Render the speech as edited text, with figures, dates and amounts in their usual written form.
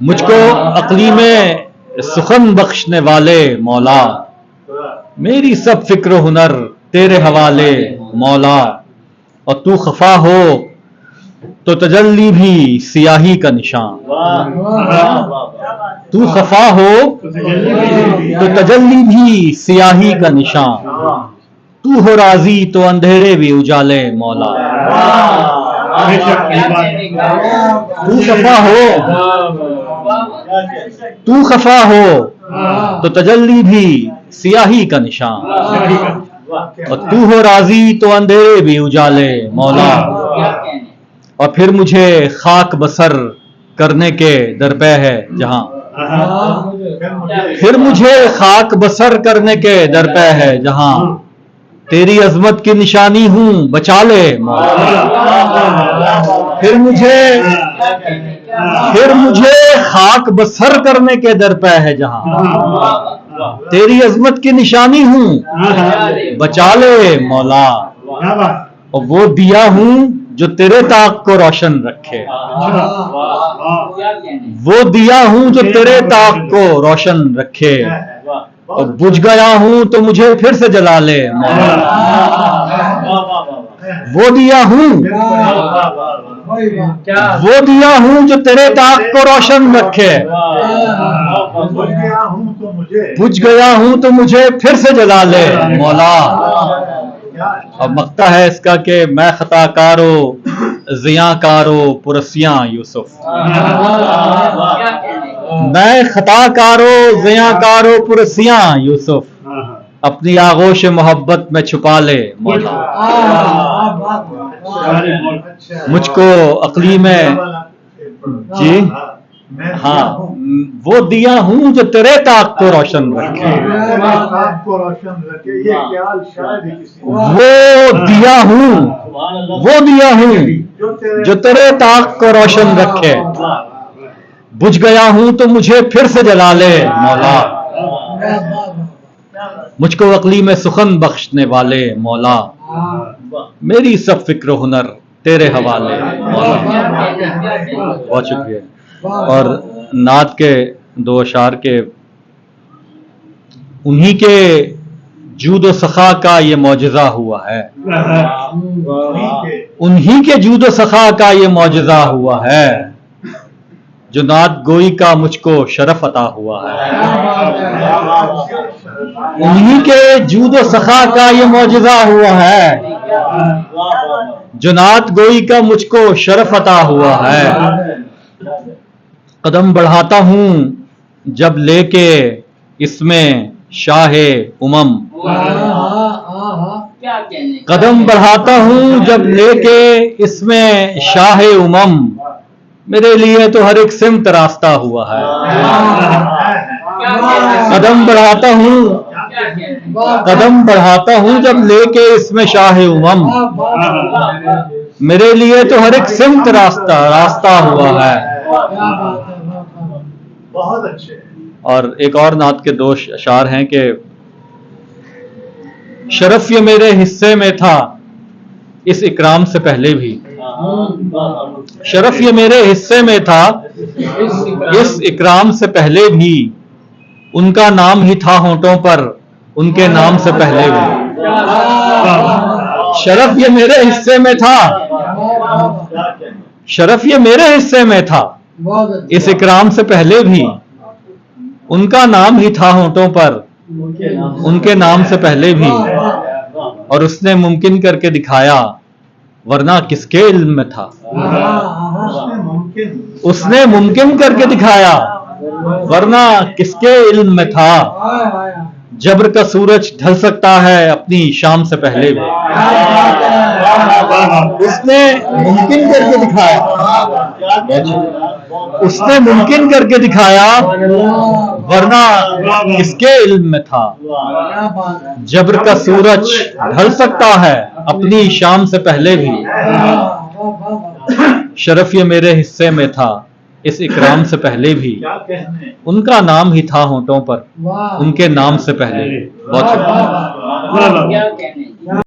مجھ کو عقلی میں سخن بخشنے والے مولا، میری سب فکر و ہنر تیرے حوالے مولا، اور تو خفا ہو تو تجلی بھی سیاہی کا نشان، تو خفا ہو تو تجلی بھی سیاہی کا نشان، تو ہو راضی تو اندھیرے بھی اجالے مولا، تو خفا ہو تو خفا ہو تو تجلی بھی سیاہی کا نشان، اور تو ہو راضی تو اندھیرے بھی اجالے مولا، اور پھر مجھے خاک بسر کرنے کے درپے ہے جہاں، پھر مجھے خاک بسر کرنے کے درپے ہے جہاں، تیری عظمت کی نشانی ہوں بچا لے مولا، پھر مجھے خاک بسر کرنے کے درپے ہے جہاں، تیری عظمت کی نشانی ہوں بچا لے مولا، اور وہ دیا ہوں جو تیرے طاق کو روشن رکھے، وہ دیا ہوں جو تیرے طاق کو روشن رکھے، اور بجھ گیا ہوں تو مجھے پھر سے جلا لے مولا، وہ دیا ہوں جو تیرے طاق کو روشن رکھے، بجھ گیا ہوں تو مجھے پھر سے جلا لے مولا۔ اب مقطع ہے اس کا کہ میں خطا کارو زیاں کارو پرسیاں یوسف، میں خطا کارو زیاں کارو پرسیاں یوسف، اپنی آغوش محبت میں چھپا لے مولا، مجھ کو عقلی میں جی ہاں وہ دیا ہوں جو تیرے طاق کو روشن رکھے، وہ دیا ہوں جو تیرے طاق کو روشن رکھے، بجھ گیا ہوں تو مجھے پھر سے جلا لے مولا، مجھ کو عقلی میں سخن بخشنے والے مولا، میری سب فکر و ہنر تیرے حوالے مولا۔ بہت شکریہ۔ اور نعت کے دو اشعار کے انہی کے جود و سخا کا یہ معجزہ ہوا ہے، انہی کے جود و سخا کا یہ معجزہ ہوا ہے، جو نعت گوئی کا مجھ کو شرف عطا ہوا ہے، انہی کے جود و سخا کا یہ معجزہ ہوا ہے، جو نعت گوئی کا مجھ کو شرف عطا ہوا ہے، قدم بڑھاتا ہوں جب لے کے اس میں شاہ امم، قدم بڑھاتا ہوں جب لے کے اس میں شاہ امم، میرے لیے تو ہر ایک سمت راستہ ہوا ہے، قدم بڑھاتا ہوں جب لے کے اس میں شاہ امم، میرے لیے تو ہر ایک سمت راستہ ہوا ہے۔ بہت اچھے۔ اور ایک اور نعت کے دو اشعار ہیں کہ شرف یہ میرے حصے میں تھا اس اکرام سے پہلے بھی، شرف یہ میرے حصے میں تھا اس اکرام سے پہلے بھی، ان کا نام ہی تھا ہونٹوں پر ان کے نام سے پہلے بھی، شرف یہ میرے حصے میں تھا، شرف یہ میرے حصے میں تھا اس اکرام سے پہلے بھی، ان کا نام ہی تھا ہونٹوں پر ان کے نام سے پہلے بھی، اور اس نے ممکن کر کے دکھایا ورنہ کس کے علم میں تھا، اس نے ممکن کر کے دکھایا ورنہ کس کے علم میں تھا، جبر کا سورج ڈھل سکتا ہے اپنی شام سے پہلے بھی، اس نے ممکن کر کے دکھایا، اس نے ممکن کر کے دکھایا ورنہ کس کے علم میں تھا، جبر کا سورج ڈھل سکتا ہے اپنی شام سے پہلے بھی، شرف یہ میرے حصے میں تھا اس اکرام سے پہلے بھی، ان کا نام ہی تھا ہونٹوں پر ان کے نام سے پہلے بھی۔ بہت شکریہ۔